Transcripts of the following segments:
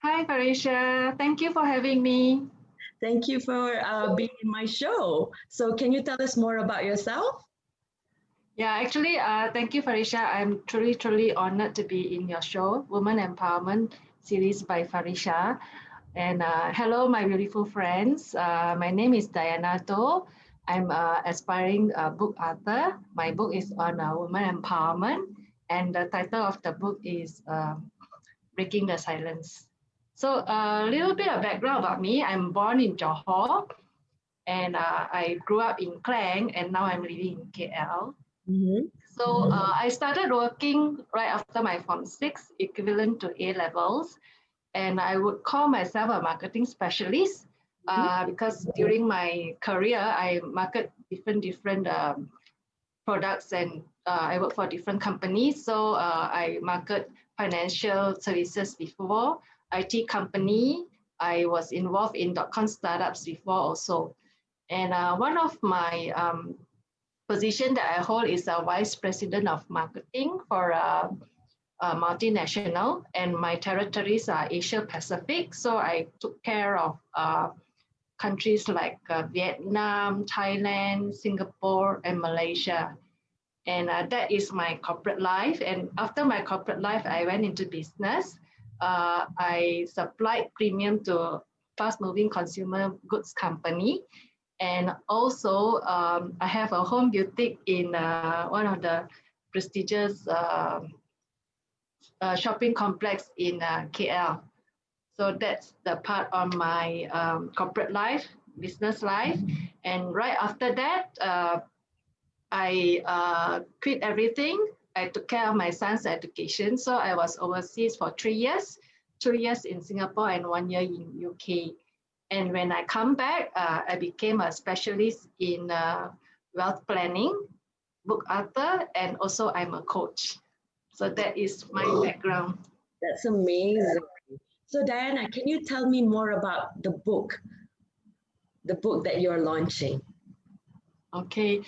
Hi, Farisha. Thank you for having me. Thank you for being in my show. So, can you tell us more about yourself? Thank you, Farisha. I'm truly honored to be in your show, Women Empowerment series by Farisha. And hello, my beautiful friends. My name is Dianna. I'm aspiring book author. My book is on women empowerment, and the title of the book is Breaking the Silence. So, a little bit of background about me. I'm born in Johor, and I grew up in Klang, and now I'm living in KL. Mhm. So I started working right after my Form 6, equivalent to A levels, and I would call myself a marketing specialist Mhm. because during my career I market different products and I work for different companies. So I market financial services before, IT company. I was involved in .com startups before also. And one of my position that I hold is a vice president of marketing for a multinational, and my territories are Asia Pacific. So I took care of countries like Vietnam, Thailand, Singapore, and Malaysia. And that is my corporate life. And after my corporate life, I went into business. I supplied premium to fast moving consumer goods company, and also, I have a home boutique in one of the prestigious shopping complex in KL. So that's the part of my corporate life, business life. And right after that, I quit everything. I took care of my son's education. So I was overseas for 3 years, 2 years in Singapore and 1 year in UK. And when I come back, I became a specialist in wealth planning, book author, and also I'm a coach. So that is my background. That's amazing. So, Diana, can you tell me more about the book that you're launching? Okay,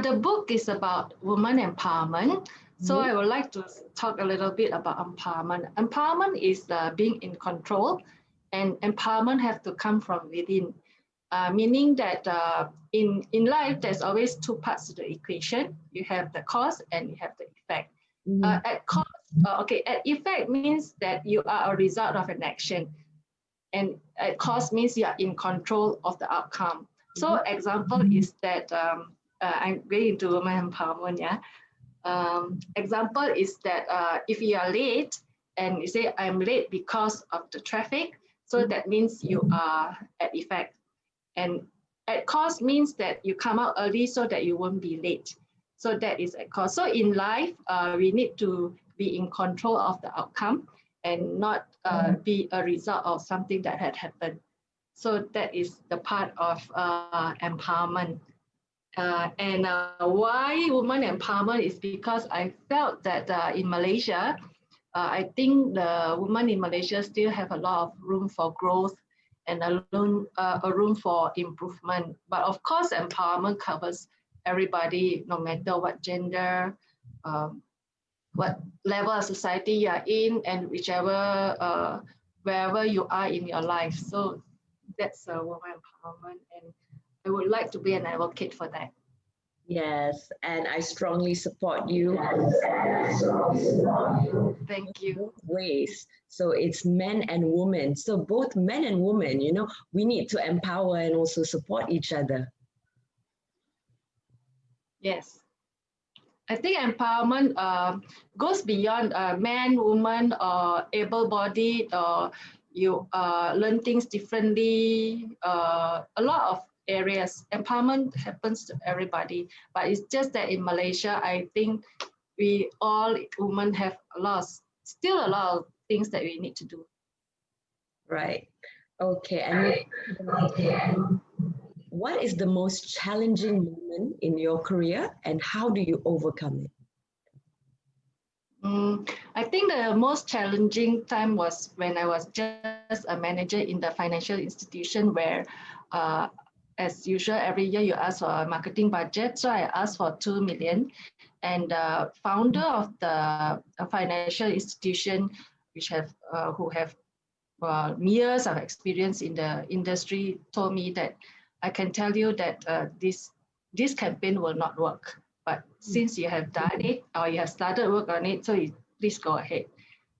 the book is about woman empowerment. So Mhm. I would like to talk a little bit about empowerment. Empowerment is being in control, and empowerment has to come from within. Meaning that in life, there's always two parts to the equation. You have the cause and you have the effect. Mhm. At effect means that you are a result of an action, and cause means you are in control of the outcome. So Mhm. example is that I'm going into women empowerment. Yeah. Example is that if you are late and you say I'm late because of the traffic, so that means you are at effect. And at cost means that you come out early so that you won't be late. So that is at cost. So in life, we need to be in control of the outcome and not be a result of something that had happened. So that is the part of empowerment. And why women empowerment is because I felt that in Malaysia, I think the women in Malaysia still have a lot of room for growth and a room for improvement. But of course, empowerment covers everybody, no matter what gender, um, what level of society you are in, and wherever you are in your life. So that's women empowerment, and I would like to be an advocate for that. Yes, and I strongly support you Thank you. both ways. So it's men and women. So both men and women, we need to empower and also support each other. Yes. I think empowerment goes beyond man, woman, or able-bodied, or you learn things differently. A lot of areas. Empowerment happens to everybody, but it's just that in Malaysia, I think we all women have still a lot of things that we need to do. Right. Okay. And what is the most challenging moment in your career and how do you overcome it? I think the most challenging time was when I was just a manager in the financial institution where, uh, as usual, every year you ask for a marketing budget. So I asked for 2 million, and the founder of the financial institution, who have years of experience in the industry told me that I can tell you that this campaign will not work. But since you have done it or you have started work on it, so please go ahead.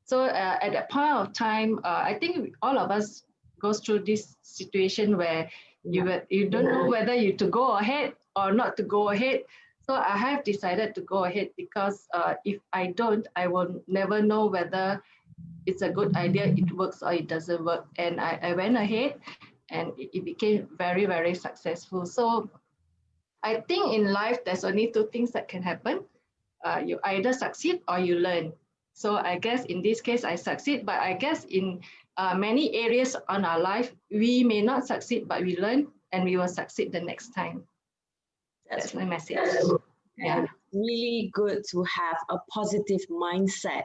So at that point of time, I think all of us goes through this situation where you don't know whether you to go ahead or not to go ahead. So I have decided to go ahead because if I don't, I will never know whether it's a good idea, it works or it doesn't work. And I went ahead and it became very, very successful. So I think in life, there's only two things that can happen. You either succeed or you learn. So I guess in this case, I succeed, but I guess in many areas on our life, we may not succeed, but we learn and we will succeed the next time. That's my message. Yeah. It's really good to have a positive mindset.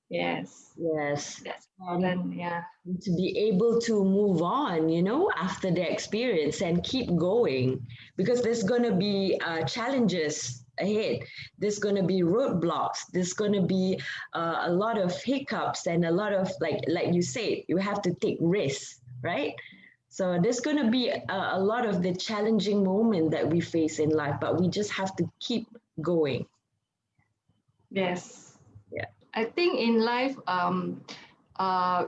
Yes. Yes. That's important. Yeah. To be able to move on, after the experience and keep going, because there's going to be challenges ahead. There's going to be roadblocks. There's going to be a lot of hiccups and a lot of, like you said, you have to take risks, right? So there's going to be a lot of the challenging moment that we face in life, but we just have to keep going. Yes. Yeah. I think in life,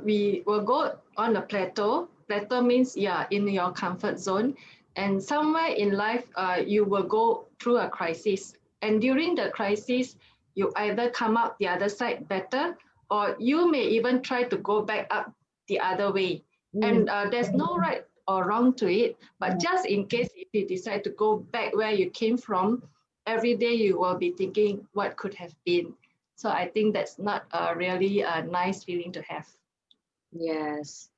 we will go on a plateau. Plateau means, in your comfort zone. And somewhere in life, you will go through a crisis. And during the crisis, you either come out the other side better, or you may even try to go back up the other way. And there's no right or wrong to it. But just in case if you decide to go back where you came from, every day you will be thinking what could have been. So I think that's not really a nice feeling to have. Yes.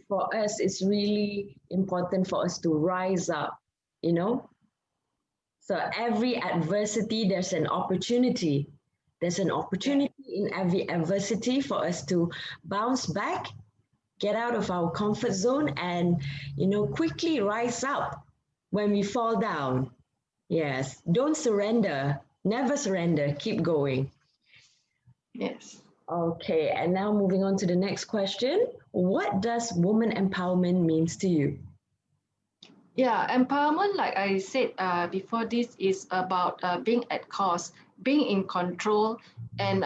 For us, it's really important for us to rise up, So every adversity, there's an opportunity. There's an opportunity in every adversity for us to bounce back, get out of our comfort zone, and, quickly rise up when we fall down. Yes. Don't surrender. Never surrender. Keep going. Yes. Okay, and now moving on to the next question. What does woman empowerment means to you? Yeah, empowerment, like I said before, this is about being at cause, being in control. And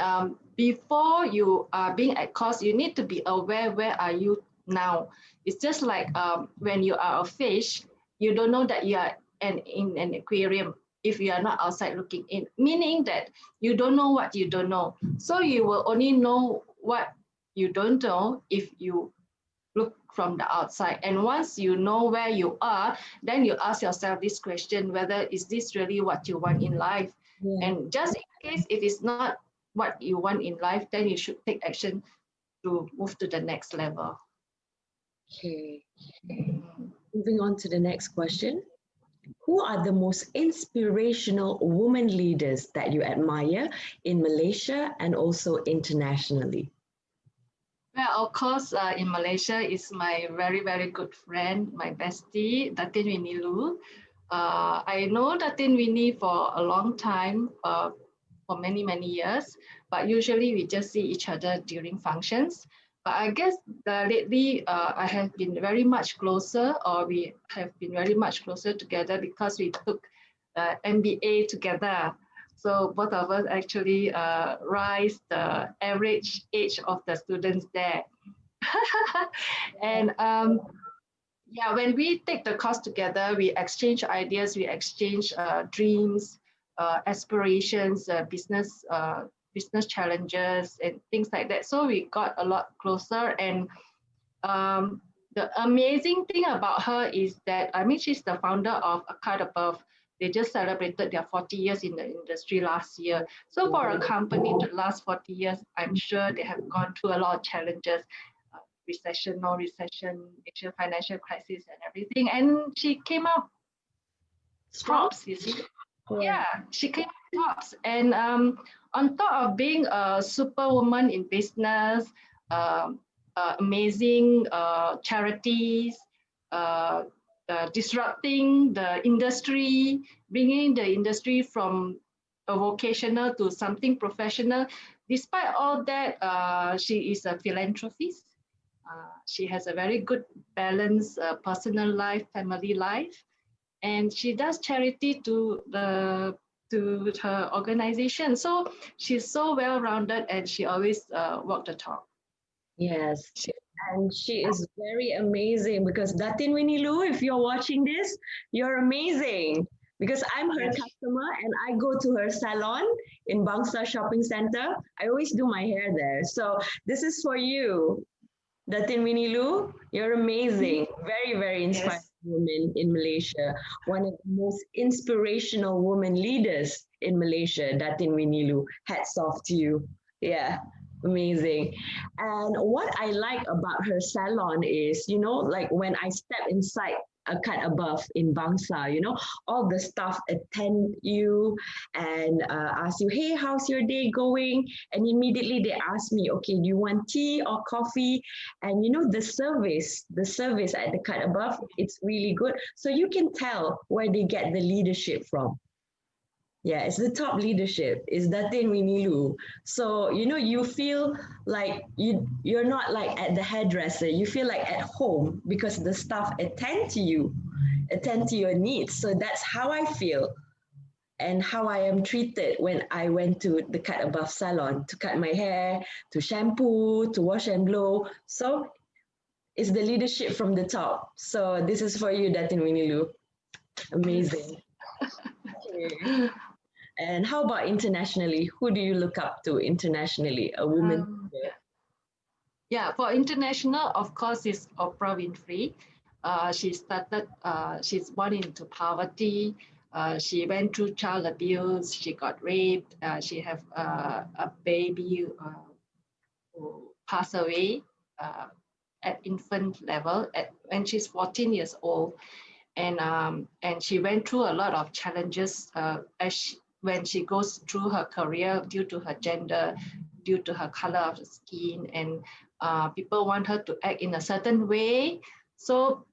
before you are being at cause, you need to be aware where are you now. It's just like when you are a fish, you don't know that you are in an aquarium if you are not outside looking in, meaning that you don't know what you don't know. So you will only know what you don't know if you look from the outside. And once you know where you are, then you ask yourself this question, whether is this really what you want in life? And just in case if it's not what you want in life, then you should take action to move to the next level. Okay. Moving on to the next question. Who are the most inspirational women leaders that you admire in Malaysia and also internationally? Well, of course, in Malaysia is my very, very good friend, my bestie, Datin Winnie Lu. I know Datin Winnie for a long time, for many, many years, but usually we just see each other during functions. But I guess lately I have been very much closer, or we have been very much closer together because we took MBA together. So both of us actually rise the average age of the students there. And when we take the course together, we exchange ideas, we exchange dreams, aspirations, business challenges, and things like that. So we got a lot closer. And the amazing thing about her is that, she's the founder of A Card Above. They just celebrated their 40 years in the industry last year. So for a company to last 40 years, I'm sure they have gone through a lot of challenges, recession, no recession, Asian financial crisis and everything. And she came out tops, you see. Yeah, she came out tops. And on top of being a superwoman in business, amazing charities, disrupting the industry, bringing the industry from a vocational to something professional. Despite all that, she is a philanthropist. She has a very good balance, personal life, family life, and she does charity to her organization. So she's so well-rounded, and she always walk the talk. Yes. She, And she is very amazing because Datin Winilu, if you're watching this, you're amazing. Because I'm her yes, customer and I go to her salon in Bangsa Shopping Center. I always do my hair there. So this is for you, Datin Winilu. You're amazing. Very, very inspiring yes. woman in Malaysia. One of the most inspirational women leaders in Malaysia, Datin Winilu. Hats off to you. Yeah, amazing. And what I like about her salon is, like when I step inside a cut above in Bangsa, all the staff attend you and ask you, hey, how's your day going? And immediately they ask me, okay, do you want tea or coffee? And the service at the cut above, it's really good. So you can tell where they get the leadership from. Yeah, it's the top leadership. It's Datin Winilu. So, you feel like you're not like at the hairdresser. You feel like at home because the staff attend to your needs. So that's how I feel and how I am treated when I went to the cut above salon to cut my hair, to shampoo, to wash and blow. So it's the leadership from the top. So this is for you, Datin Winilu. Yes. Amazing. Okay. And how about internationally? Who do you look up to internationally? A woman leader? Yeah. Yeah, for international, of course, is Oprah Winfrey. She's born into poverty. She went through child abuse. She got raped. She have a baby who passed away uh, at infant level when she's 14 years old. And she went through a lot of challenges when she goes through her career due to her gender, due to her color of the skin, and people want her to act in a certain way. So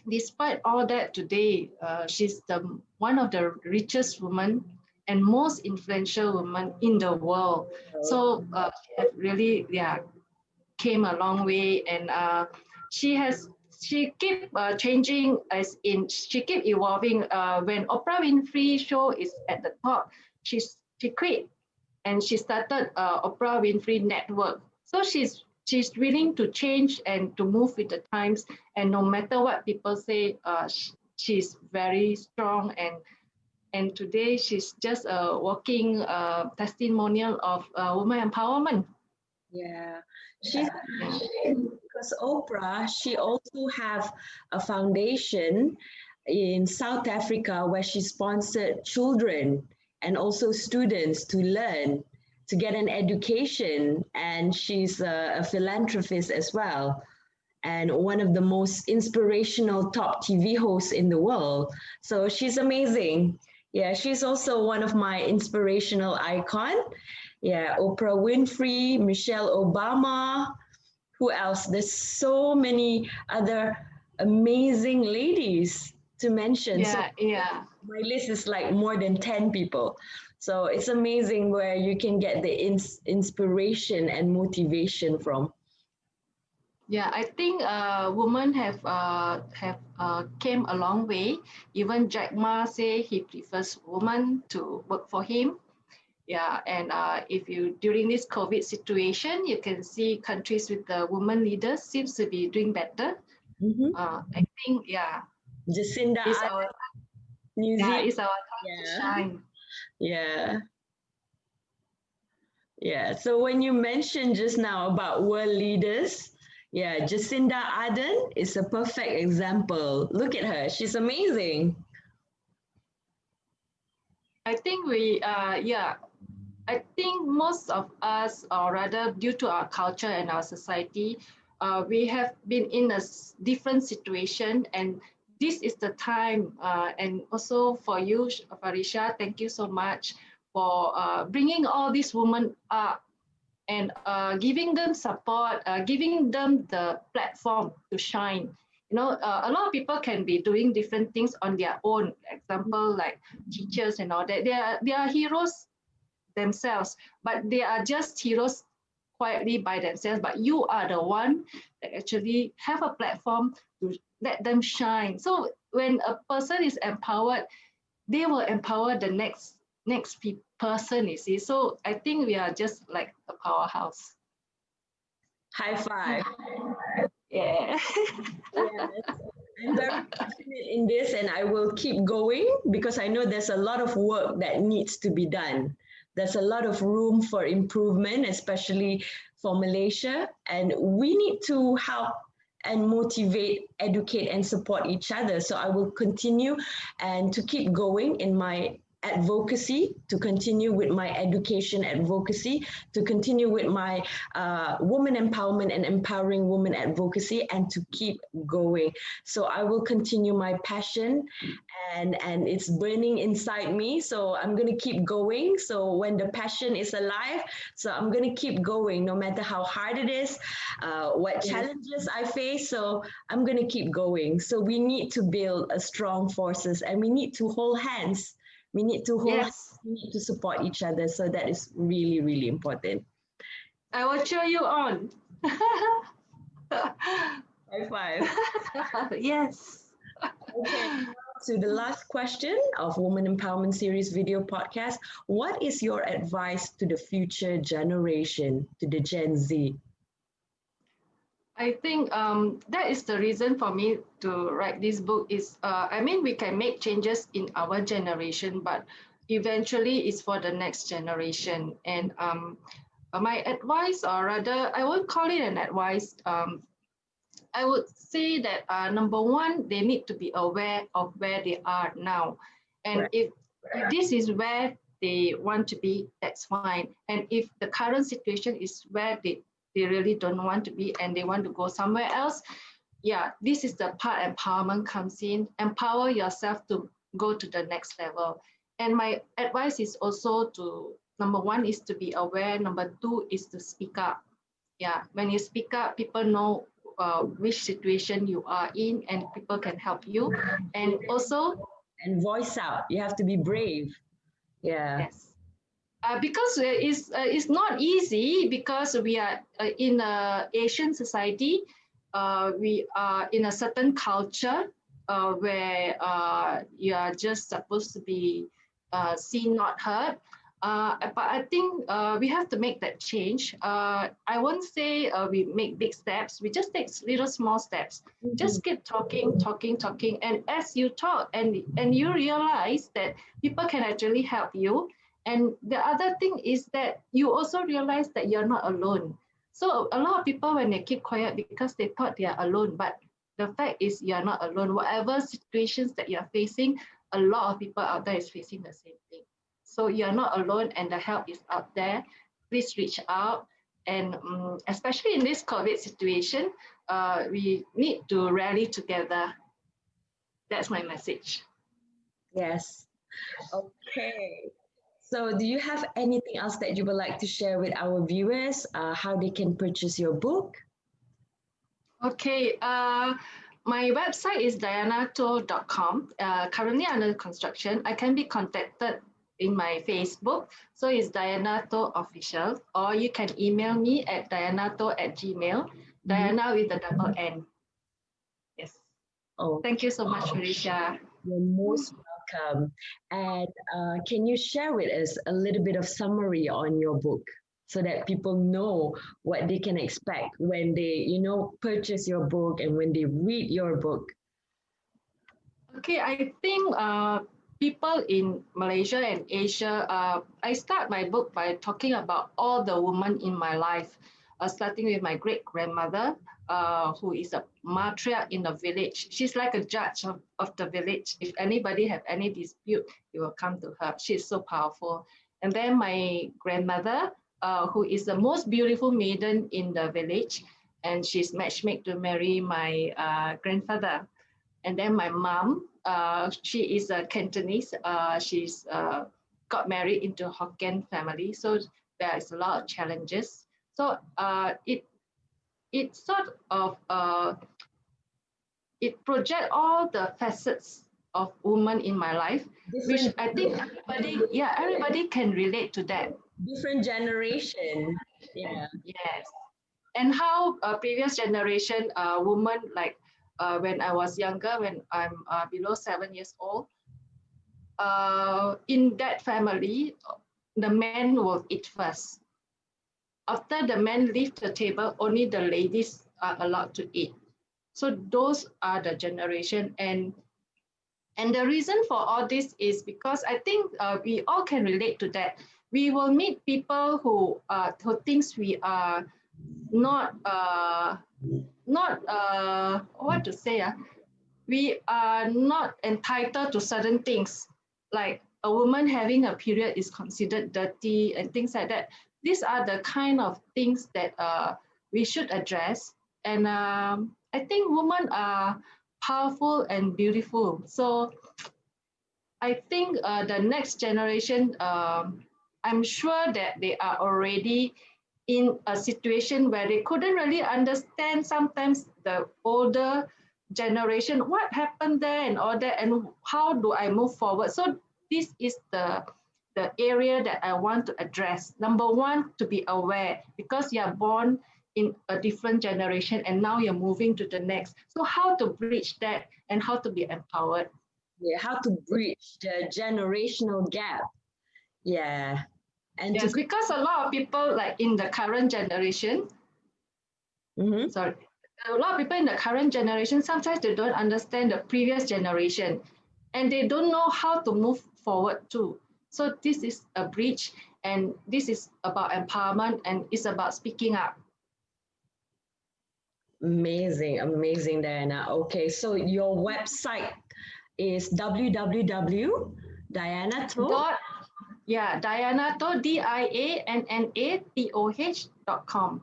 despite all that, today she's the one of the richest women and most influential women in the world. So she have really, yeah, came a long way, and she keep changing, as in she keep evolving. When Oprah Winfrey show is at the top, she quit and she started Oprah Winfrey Network. So she's willing to change and to move with the times, and no matter what people say, she's very strong, and today she's just a walking testimonial of women empowerment. Yeah, she's Yeah, yeah. because Oprah, she also have a foundation in South Africa where she sponsored children and also students to learn, to get an education, and she's a philanthropist as well, and one of the most inspirational top TV hosts in the world. So she's amazing. Yeah, she's also one of my inspirational icon. Yeah, Oprah Winfrey, Michelle Obama. Who else? There's so many other amazing ladies to mention. So Yeah, yeah, my list is like more than 10 people. So it's amazing where you can get the inspiration and motivation from. yeah. I think women have came a long way. Even Jack Ma say he prefers women to work for him. Yeah, and if you during this COVID situation, you can see countries with the women leaders seems to be doing better. Mhm. I think, yeah, Jacinda it's Ardern, our New yeah, Zealand. it's our time to Yeah, shine. yeah, yeah. So when you mentioned just now about world leaders, yeah, Jacinda Ardern is a perfect example. Look at her; she's amazing. I think yeah, I think most of us, or rather due to our culture and our society, we have been in a different situation, and this is the time. And also for you, Farisha, thank you so much for bringing all these women up and giving them support, giving them the platform to shine. A lot of people can be doing different things on their own. Example, like teachers and all that. They are heroes themselves, but they are just heroes quietly by themselves. But you are the one that actually have a platform to let them shine. So when a person is empowered, they will empower the next person. You see, so I think we are just like a powerhouse. High five. Yeah. Yes, I'm very passionate in this and I will keep going because I know there's a lot of work that needs to be done. There's a lot of room for improvement, especially for Malaysia. And we need to help and motivate, educate, and support each other. So I will continue and to keep going in my advocacy, to continue with my education advocacy, to continue with my woman empowerment and empowering women advocacy, and to keep going. So I will continue my passion, and it's burning inside me. So I'm gonna keep going. So when the passion is alive, so I'm gonna keep going no matter how hard it is, what Yes. challenges I face. So I'm gonna keep going. So we need to build a strong forces, and we need to hold hands. We need to hold hands. Yes. We need to support each other. So that is really, really important. I will cheer you on. High five. Yes. Okay, to the last question of Woman Empowerment Series video podcast. What is your advice to the future generation, to the Gen Z? I think that is the reason for me to write this book is I mean we can make changes in our generation, but eventually it's for the next generation. And my advice, or rather I won't call it an advice, I would say that number one, they need to be aware of where they are now. And Right. if this is where they want to be, that's fine. And if the current situation is where they really don't want to be and they want to go somewhere else, yeah, this is the part empowerment comes in. Empower yourself to go to the next level. And my advice is also to number one is to be aware, number two is to speak up. Yeah, when you speak up, people know which situation you are in and people can help you. And also, And voice out. You have to be brave. Yeah. yes, because it's not easy because we are in a Asian society. We are in a certain culture where you are just supposed to be seen, not heard. But I think we have to make that change. I won't say we make big steps. We just take little small steps. Mhm. Just keep talking, talking, talking, and as you talk, and you realize that people can actually help you. And the other thing is that you also realize that you're not alone. So a lot of people, when they keep quiet because they thought they are alone, but the fact is you're not alone. Whatever situations that you're facing, a lot of people out there is facing the same thing. So you're not alone and the help is out there. Please reach out. And especially in this COVID situation, we need to rally together. That's my message. Yes. Okay. So, do you have anything else that you would like to share with our viewers? How they can purchase your book? Okay, my website is diannato.com. Currently under construction. I can be contacted in my Facebook. So it's Diannato Official. Or you can email me at diannato@gmail. Mhm. Diana with the double N. Yes. Oh, Thank you so much, Felicia. you're most welcome. And can you share with us a little bit of summary on your book so that people know what they can expect when they, purchase your book and when they read your book? Okay, I think people in Malaysia and Asia, I start my book by talking about all the women in my life, starting with my great grandmother, who is a matriarch in the village. She's like a judge of the village. If anybody have any dispute, you will come to her. She's so powerful. And then my grandmother, who is the most beautiful maiden in the village, and she's matchmade to marry my grandfather. And then my mom, she is a Cantonese. She's got married into a Hokkien family, so there is a lot of challenges. So it sort of it projects all the facets of woman in my life, which Different, I think everybody can relate to that. different generation. Yeah. Yes. And how previous generation woman, like when I was younger, when I'm below 7 years old, in that family, the men will eat first. After the men leave the table, only the ladies are allowed to eat. So those are the generation, and the reason for all this is because I think we all can relate to that. We will meet people who thinks we are not what to say, we are not entitled to certain things, like a woman having a period is considered dirty and things like that. These are the kind of things that we should address. And I think women are powerful and beautiful. So I think the next generation, I'm sure that they are already in a situation where they couldn't really understand sometimes the older generation, what happened there and all that, and how do I move forward. So this is the area that I want to address. Number one, to be aware, because you are born in a different generation and now you're moving to the next. So how to bridge that and how to be empowered. Yeah, how to bridge the generational gap. Yeah. And to Yes, because a lot of people like in the current generation, Mhm. sorry, a lot of people in the current generation, sometimes they don't understand the previous generation and they don't know how to move forward too. So this is a bridge, and this is about empowerment, and it's about speaking up. Amazing, amazing, Diana. Okay, so your website is www.diannato. Dot, yeah, Diannato, DIANNATOH.com.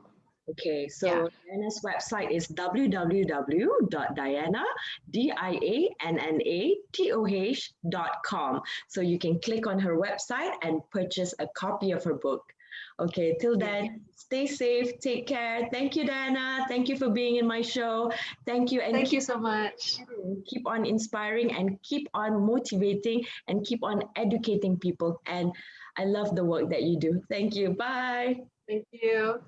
Okay, Yeah. so Diana's website is www.dianna.com. So you can click on her website and purchase a copy of her book. Okay, till Yeah. then, stay safe, take care. Thank you, Diana. Thank you for being in my show. Thank you, and Thank you so much. keep on inspiring and keep on motivating and keep on educating people. And I love the work that you do. Thank you. Bye. Thank you.